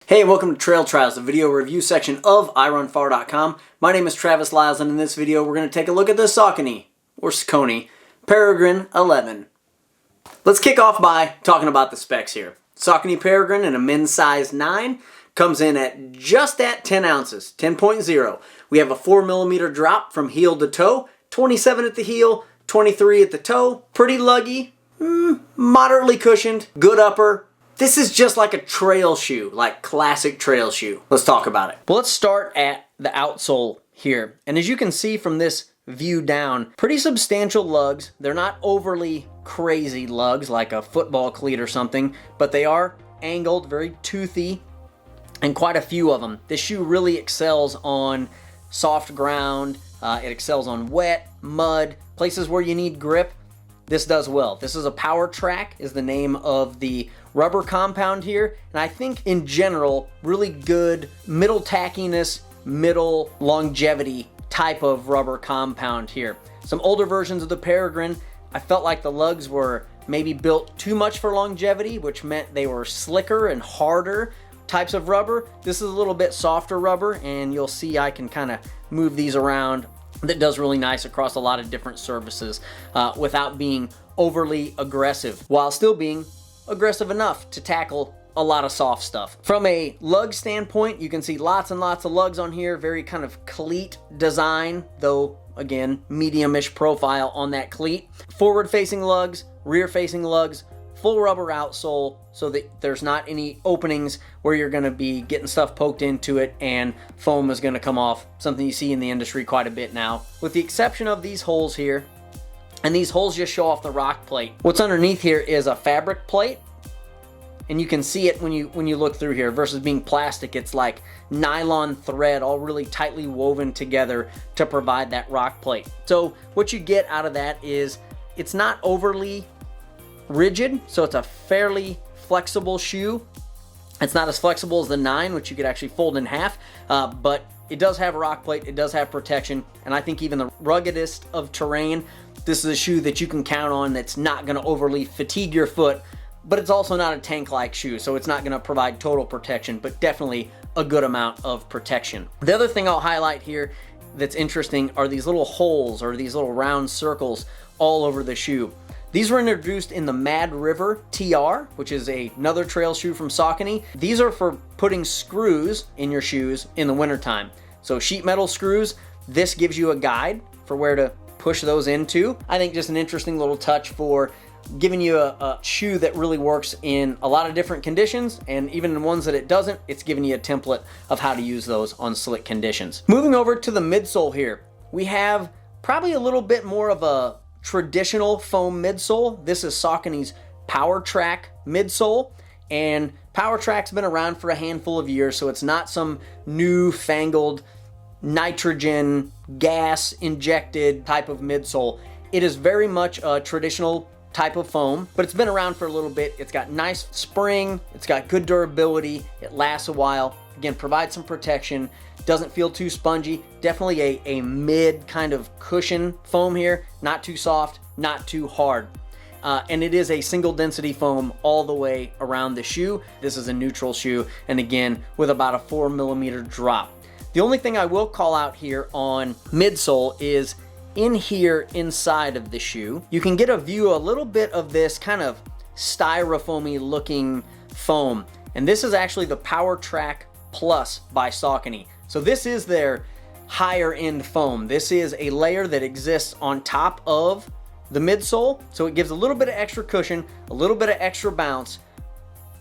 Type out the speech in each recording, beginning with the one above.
Hey, welcome to Trail Trials, the video review section of iRunFar.com. My name is Travis Liles, and in this video we're going to take a look at the Saucony Peregrine 11. Let's kick off by talking about the specs here. Saucony Peregrine in a men's size 9 comes in at just at 10 ounces, 10.0. We have a 4mm drop from heel to toe, 27 at the heel, 23 at the toe. Pretty luggy, moderately cushioned, good upper. This is just like a trail shoe, like classic trail shoe. Let's talk about it. Well, let's start at the outsole here. And as you can see from this view down, pretty substantial lugs. They're not overly crazy lugs like a football cleat or something, but they are angled, very toothy, and quite a few of them. This shoe really excels on soft ground. It excels on wet, mud, places where you need grip. This does well. This is a Power Track is the name of the rubber compound here. And I think in general, really good middle tackiness, middle longevity type of rubber compound here. Some older versions of the Peregrine, I felt like the lugs were maybe built too much for longevity, which meant they were slicker and harder types of rubber. This is a little bit softer rubber, and you'll see I can kind of move these around. That does really nice across a lot of different surfaces without being overly aggressive, while still being aggressive enough to tackle a lot of soft stuff. From a lug standpoint, you can see lots and lots of lugs on here, very kind of cleat design, though again, medium-ish profile on that cleat. Forward-facing lugs, rear-facing lugs, full rubber outsole so that there's not any openings where you're going to be getting stuff poked into it and foam is going to come off, something you see in the industry quite a bit now, with the exception of these holes here. And these holes just show off the rock plate. What's underneath here is a fabric plate, and you can see it when you look through here. Versus being plastic, it's like nylon thread all really tightly woven together to provide that rock plate. So what you get out of that is it's not overly rigid, so it's a fairly flexible shoe. It's not as flexible as the 9, which you could actually fold in half, but it does have a rock plate, it does have protection, and I think even the ruggedest of terrain, this is a shoe that you can count on that's not going to overly fatigue your foot, but it's also not a tank-like shoe, so it's not going to provide total protection, but definitely a good amount of protection. The other thing I'll highlight here that's interesting are these little holes or these little round circles all over the shoe. These were introduced in the Mad River TR, which is another trail shoe from Saucony. These are for putting screws in your shoes in the wintertime. So sheet metal screws, this gives you a guide for where to push those into. I think just an interesting little touch for giving you a shoe that really works in a lot of different conditions, and even in ones that it doesn't, it's giving you a template of how to use those on slick conditions. Moving over to the midsole here, we have probably a little bit more of a traditional foam midsole. This is Saucony's Power Track midsole, and Power Track's been around for a handful of years, so it's not some new-fangled nitrogen gas injected type of midsole. It is very much a traditional type of foam, but it's been around for a little bit. It's got nice spring, it's got good durability, it lasts a while, again, provides some protection, doesn't feel too spongy. Definitely a mid kind of cushion foam here, not too soft, not too hard. And it is a single density foam all the way around the shoe. This is a neutral shoe, and again, with about a 4mm drop. The only thing I will call out here on midsole is in here inside of the shoe, you can get a view a little bit of this kind of styrofoamy looking foam. And this is actually the Power Track Plus by Saucony. So this is their higher end foam. This is a layer that exists on top of the midsole, so it gives a little bit of extra cushion, a little bit of extra bounce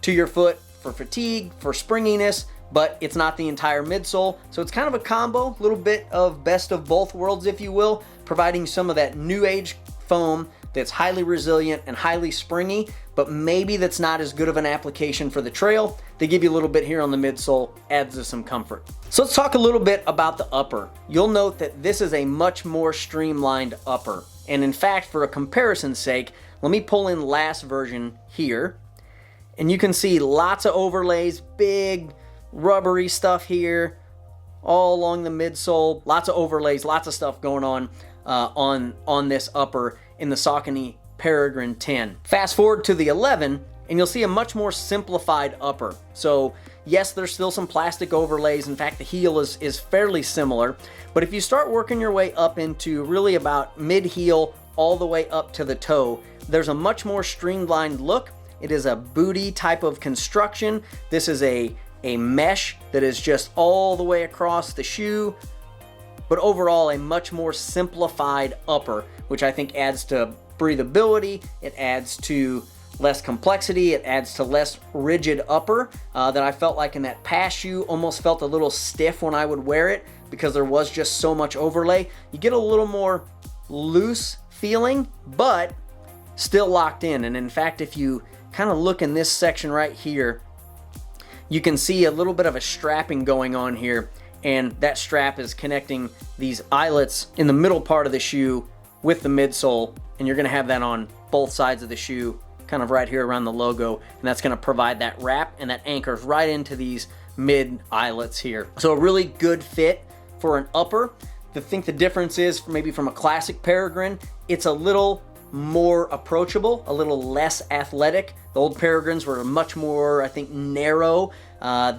to your foot for fatigue, for springiness, but it's not the entire midsole. So it's kind of a combo, a little bit of best of both worlds, if you will, providing some of that new age foam that's highly resilient and highly springy, but maybe that's not as good of an application for the trail. They give you a little bit here on the midsole, adds some comfort. So let's talk a little bit about the upper. You'll note that this is a much more streamlined upper. And in fact, for a comparison's sake, let me pull in last version here. And you can see lots of overlays, big rubbery stuff here, all along the midsole, lots of overlays, lots of stuff going on this upper in the Saucony Peregrine 10. Fast forward to the 11, and you'll see a much more simplified upper. So Yes, there's still some plastic overlays. In fact, the heel is fairly similar. But if you start working your way up into really about mid-heel all the way up to the toe, there's a much more streamlined look. It is a booty type of construction. This is a mesh that is just all the way across the shoe, but overall a much more simplified upper, which I think adds to breathability. It adds to less complexity. It adds to less rigid upper that I felt like in that past shoe almost felt a little stiff when I would wear it because there was just so much overlay. You get a little more loose feeling, but still locked in. And in fact, if you kind of look in this section right here, you can see a little bit of a strapping going on here, and that strap is connecting these eyelets in the middle part of the shoe with the midsole, and you're going to have that on both sides of the shoe, kind of right here around the logo, and that's going to provide that wrap, and that anchors right into these mid eyelets here. So a really good fit for an upper. I think the difference is maybe from a classic Peregrine, it's a little more approachable, a little less athletic. The old Peregrines were much more, I think, narrow.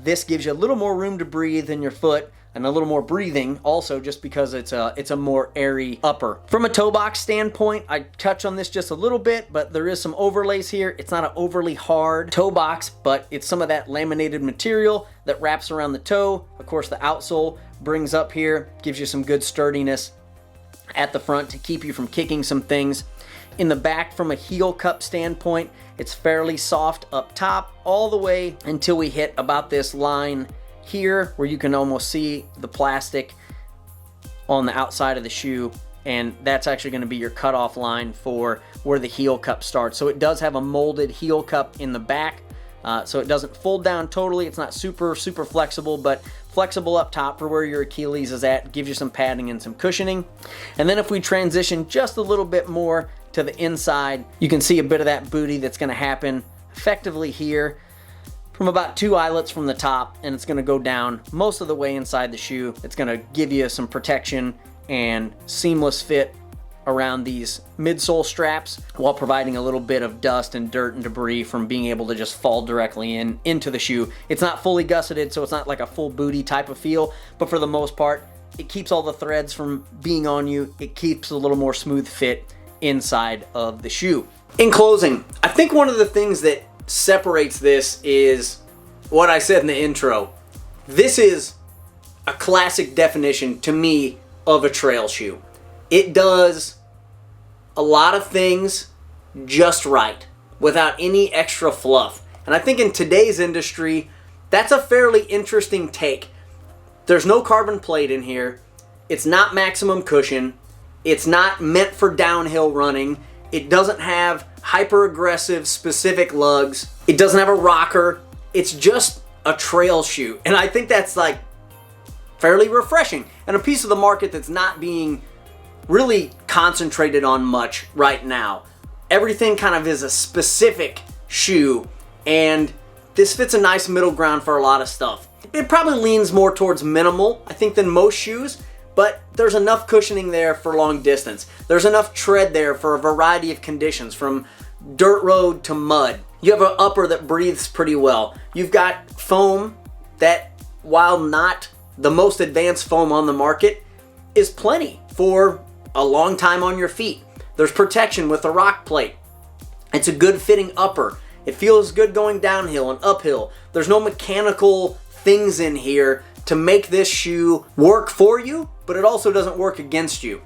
This gives you a little more room to breathe in your foot and a little more breathing also, just because it's a more airy upper. From a toe box standpoint, I touch on this just a little bit, but there is some overlays here. It's not an overly hard toe box, but it's some of that laminated material that wraps around the toe. Of course, the outsole brings up here, gives you some good sturdiness at the front to keep you from kicking some things. In the back, from a heel cup standpoint, it's fairly soft up top all the way until we hit about this line here where you can almost see the plastic on the outside of the shoe, and that's actually going to be your cutoff line for where the heel cup starts. So it does have a molded heel cup in the back, so it doesn't fold down totally. It's not super flexible, but flexible up top for where your Achilles is at. Gives you some padding and some cushioning. And then if we transition just a little bit more to the inside, you can see a bit of that booty that's going to happen effectively here from about 2 eyelets from the top, and it's going to go down most of the way inside the shoe. It's going to give you some protection and seamless fit around these midsole straps while providing a little bit of dust and dirt and debris from being able to just fall directly into the shoe. It's not fully gusseted, so it's not like a full booty type of feel, but for the most part, it keeps all the threads from being on you. It keeps a little more smooth fit inside of the shoe. In closing, I think one of the things that separates this is what I said in the intro. This is a classic definition to me of a trail shoe. It does a lot of things just right without any extra fluff. And I think in today's industry, that's a fairly interesting take. There's no carbon plate in here. It's not maximum cushion. It's not meant for downhill running. It doesn't have hyper aggressive specific lugs. It doesn't have a rocker. It's just a trail shoe. And I think that's like fairly refreshing and a piece of the market that's not being really concentrated on much right now. Everything kind of is a specific shoe, and this fits a nice middle ground for a lot of stuff. It probably leans more towards minimal, I think, than most shoes, but there's enough cushioning there for long distance. There's enough tread there for a variety of conditions, from dirt road to mud. You have an upper that breathes pretty well. You've got foam that, while not the most advanced foam on the market, is plenty for a long time on your feet. There's protection with the rock plate. It's a good fitting upper. It feels good going downhill and uphill. There's no mechanical things in here to make this shoe work for you, but it also doesn't work against you.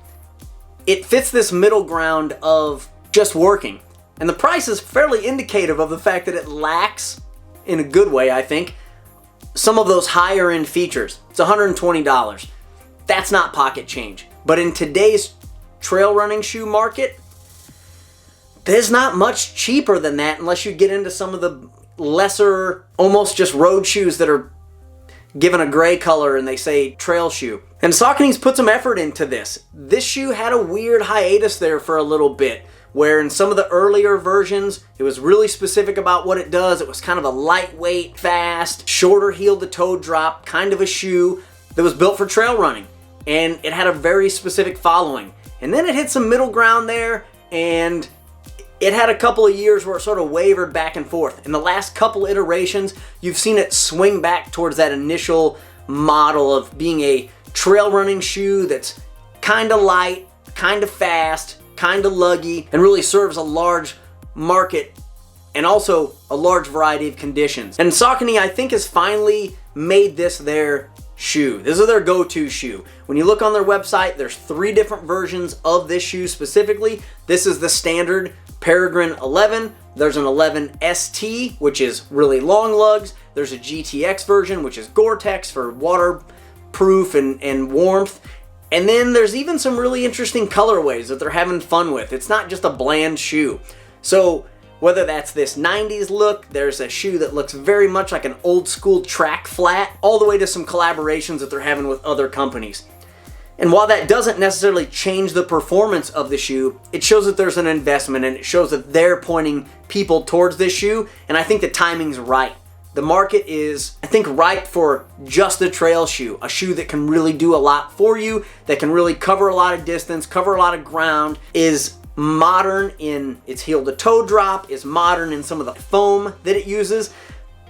It fits this middle ground of just working. And the price is fairly indicative of the fact that it lacks, in a good way I think, some of those higher end features. It's $120. That's not pocket change. But in today's trail running shoe market, there's not much cheaper than that unless you get into some of the lesser, almost just road shoes that are given a gray color and they say trail shoe. And Saucony's put some effort into this. This shoe had a weird hiatus there for a little bit, where in some of the earlier versions, it was really specific about what it does. It was kind of a lightweight, fast, shorter heel to toe drop kind of a shoe that was built for trail running. And it had a very specific following. And then it hit some middle ground there, and it had a couple of years where it sort of wavered back and forth. In the last couple iterations, you've seen it swing back towards that initial model of being a trail running shoe that's kind of light, kind of fast, kind of luggy, and really serves a large market and also a large variety of conditions. And Saucony, I think, has finally made this their shoe. This is their go-to shoe. When you look on their website, there's 3 different versions of this shoe specifically. This is the standard Peregrine 11. There's an 11 ST, which is really long lugs. There's a GTX version, which is Gore-Tex for waterproof and warmth. And then there's even some really interesting colorways that they're having fun with. It's not just a bland shoe. So whether that's this 90s look, there's a shoe that looks very much like an old school track flat, all the way to some collaborations that they're having with other companies. And while that doesn't necessarily change the performance of the shoe, it shows that there's an investment, and it shows that they're pointing people towards this shoe, and I think the timing's right. The market is, I think, ripe for just a trail shoe, a shoe that can really do a lot for you, that can really cover a lot of distance, cover a lot of ground, is modern in its heel to toe drop, is modern in some of the foam that it uses,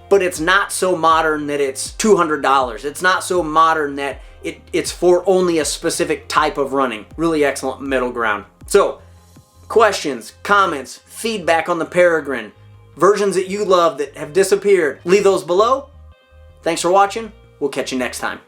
but it's not so modern that it's $200. It's not so modern that it's for only a specific type of running. Really excellent middle ground. So, questions, comments, feedback on the Peregrine, versions that you love that have disappeared, leave those below. Thanks for watching. We'll catch you next time.